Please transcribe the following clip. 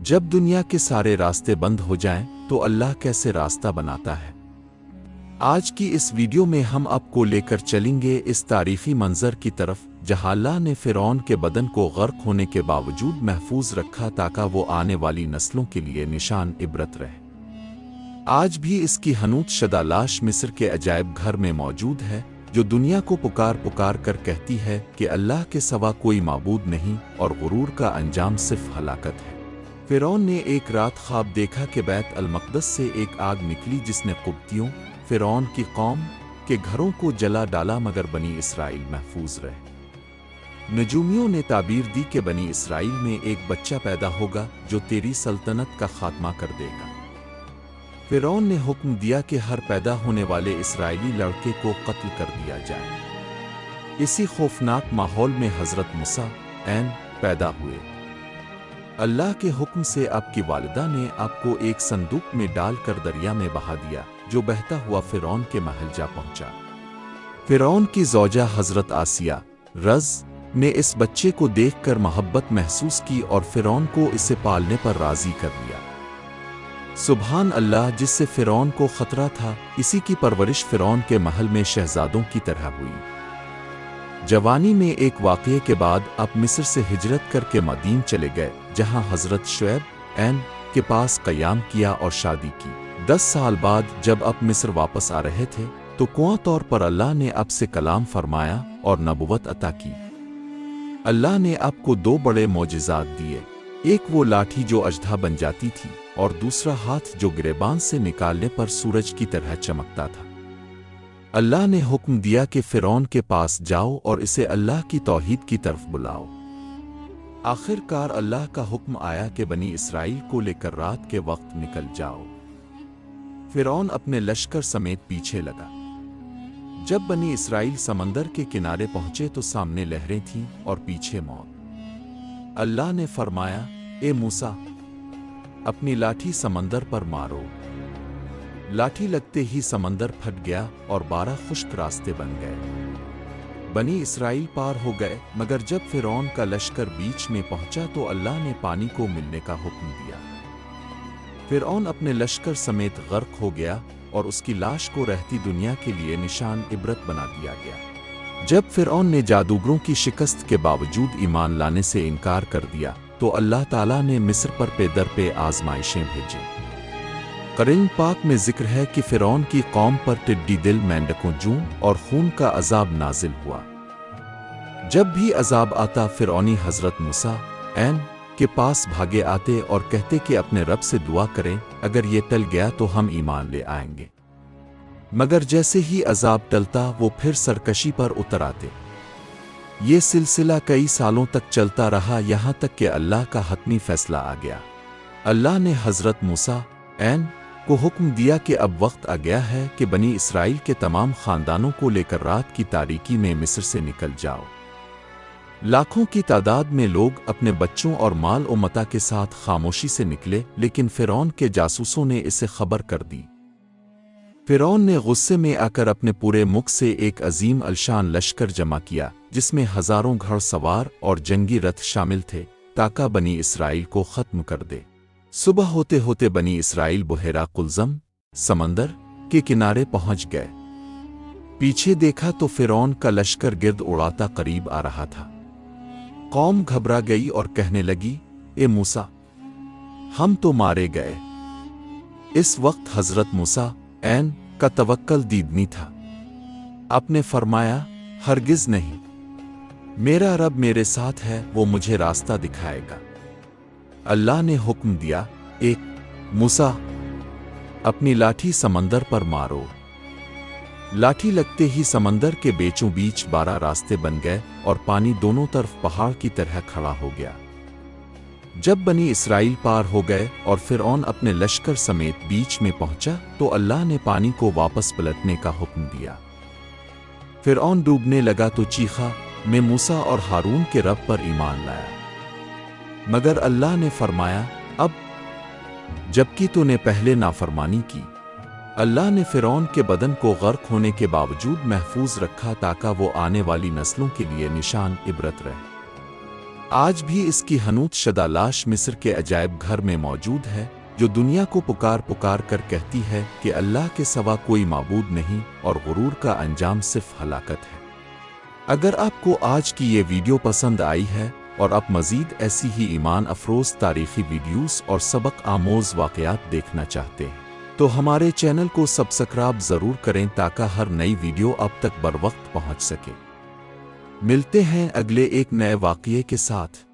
جب دنیا کے سارے راستے بند ہو جائیں تو اللہ کیسے راستہ بناتا ہے؟ آج کی اس ویڈیو میں ہم آپ کو لے کر چلیں گے اس تاریخی منظر کی طرف جہاں اللہ نے فرعون کے بدن کو غرق ہونے کے باوجود محفوظ رکھا تاکہ وہ آنے والی نسلوں کے لیے نشان عبرت رہے۔ آج بھی اس کی حنوط شدہ لاش مصر کے عجائب گھر میں موجود ہے، جو دنیا کو پکار کر کہتی ہے کہ اللہ کے سوا کوئی معبود نہیں اور غرور کا انجام صرف ہلاکت ہے۔ فرعون نے ایک رات خواب دیکھا کہ بیت المقدس سے ایک آگ نکلی جس نے قبطیوں، فرعون کی قوم کے گھروں کو جلا ڈالا مگر بنی اسرائیل محفوظ رہے۔ نجومیوں نے تعبیر دی کہ بنی اسرائیل میں ایک بچہ پیدا ہوگا جو تیری سلطنت کا خاتمہ کر دے گا۔ فرعون نے حکم دیا کہ ہر پیدا ہونے والے اسرائیلی لڑکے کو قتل کر دیا جائے۔ اسی خوفناک ماحول میں حضرت موسیٰ پیدا ہوئے۔ اللہ کے حکم سے آپ کی والدہ نے آپ کو ایک صندوق میں ڈال کر دریا میں بہا دیا، جو بہتا ہوا فرعون کے محل جا پہنچا۔ فرعون کی زوجہ حضرت آسیہ نے اس بچے کو دیکھ کر محبت محسوس کی اور فرعون کو اسے پالنے پر راضی کر لیا۔ سبحان اللہ، جس سے فرعون کو خطرہ تھا، اسی کی پرورش فرعون کے محل میں شہزادوں کی طرح ہوئی۔ جوانی میں ایک واقعے کے بعد آپ مصر سے ہجرت کر کے مدین چلے گئے، جہاں حضرت شعیب کے پاس قیام کیا اور شادی کی۔ 10 سال بعد جب آپ مصر واپس آ رہے تھے تو کنواں طور پر اللہ نے آپ سے کلام فرمایا اور نبوت عطا کی۔ اللہ نے آپ کو 2 بڑے معجزات دیے، ایک وہ لاٹھی جو اژدھا بن جاتی تھی اور دوسرا ہاتھ جو گریبان سے نکالنے پر سورج کی طرح چمکتا تھا۔ اللہ نے حکم دیا کہ فرعون کے پاس جاؤ اور اسے اللہ کی توحید کی طرف بلاؤ۔ آخر کار اللہ کا حکم آیا کہ بنی اسرائیل کو لے کر رات کے وقت نکل جاؤ۔ فرعون اپنے لشکر سمیت پیچھے لگا۔ جب بنی اسرائیل سمندر کے کنارے پہنچے تو سامنے لہریں تھیں اور پیچھے موت۔ اللہ نے فرمایا، اے موسیٰ، اپنی لاٹھی سمندر پر مارو۔ لاٹھی لگتے ہی سمندر پھٹ گیا اور 12 خشک راستے بن گئے۔ بنی اسرائیل پار ہو گئے، مگر جب فرعون کا لشکر بیچ میں پہنچا تو اللہ نے پانی کو ملنے کا حکم دیا۔ فرعون اپنے لشکر سمیت غرق ہو گیا اور اس کی لاش کو رہتی دنیا کے لیے نشان عبرت بنا دیا گیا۔ جب فرعون نے جادوگروں کی شکست کے باوجود ایمان لانے سے انکار کر دیا تو اللہ تعالیٰ نے مصر پر پے در پے آزمائشیں بھیجیں۔ قرآن پاک میں ذکر ہے کہ فرعون کی قوم پر ٹڈی دل، مینڈکوں، جوں اور خون کا عذاب نازل ہوا۔ جب بھی عذاب آتا فرعونی حضرت موسیٰ کے پاس بھاگے آتے اور کہتے کہ اپنے رب سے دعا کریں، اگر یہ ٹل گیا تو ہم ایمان لے آئیں گے۔ مگر جیسے ہی عذاب ٹلتا وہ پھر سرکشی پر اتر آتے۔ یہ سلسلہ کئی سالوں تک چلتا رہا، یہاں تک کہ اللہ کا حتمی فیصلہ آ گیا۔ اللہ نے حضرت موسیٰ کو حکم دیا کہ اب وقت آ گیا ہے کہ بنی اسرائیل کے تمام خاندانوں کو لے کر رات کی تاریکی میں مصر سے نکل جاؤ۔ لاکھوں کی تعداد میں لوگ اپنے بچوں اور مال و متاع کے ساتھ خاموشی سے نکلے، لیکن فرعون کے جاسوسوں نے اسے خبر کر دی۔ فرعون نے غصے میں آ کر اپنے پورے ملک سے ایک عظیم الشان لشکر جمع کیا، جس میں ہزاروں گھڑ سوار اور جنگی رتھ شامل تھے، تاکہ بنی اسرائیل کو ختم کر دے۔ صبح ہوتے ہوتے بنی اسرائیل بحیرہ قلزم سمندر کے کنارے پہنچ گئے۔ پیچھے دیکھا تو فرعون کا لشکر گرد اڑاتا قریب آ رہا تھا۔ قوم گھبرا گئی اور کہنے لگی، اے موسیٰ، ہم تو مارے گئے۔ اس وقت حضرت موسیٰ کا توکل دیدنی تھا۔ آپ نے فرمایا، ہرگز نہیں، میرا رب میرے ساتھ ہے، وہ مجھے راستہ دکھائے گا۔ اللہ نے حکم دیا، ایک موسیٰ، اپنی لاٹھی سمندر پر مارو۔ لاٹھی لگتے ہی سمندر کے بیچوں بیچ 12 راستے بن گئے اور پانی دونوں طرف پہاڑ کی طرح کھڑا ہو گیا۔ جب بنی اسرائیل پار ہو گئے اور فرعون اپنے لشکر سمیت بیچ میں پہنچا تو اللہ نے پانی کو واپس پلٹنے کا حکم دیا۔ فرعون ڈوبنے لگا تو چیخا، میں موسیٰ اور ہارون کے رب پر ایمان لایا۔ مگر اللہ نے فرمایا، اب جبکہ تو نے پہلے نافرمانی کی۔ اللہ نے فرعون کے بدن کو غرق ہونے کے باوجود محفوظ رکھا تاکہ وہ آنے والی نسلوں کے لیے نشان عبرت رہے۔ آج بھی اس کی حنوط شدہ لاش مصر کے عجائب گھر میں موجود ہے، جو دنیا کو پکار پکار کر کہتی ہے کہ اللہ کے سوا کوئی معبود نہیں اور غرور کا انجام صرف ہلاکت ہے۔ اگر آپ کو آج کی یہ ویڈیو پسند آئی ہے اور آپ مزید ایسی ہی ایمان افروز تاریخی ویڈیوز اور سبق آموز واقعات دیکھنا چاہتے ہیں تو ہمارے چینل کو سبسکرائب ضرور کریں تاکہ ہر نئی ویڈیو اب تک بروقت پہنچ سکے۔ ملتے ہیں اگلے ایک نئے واقعے کے ساتھ۔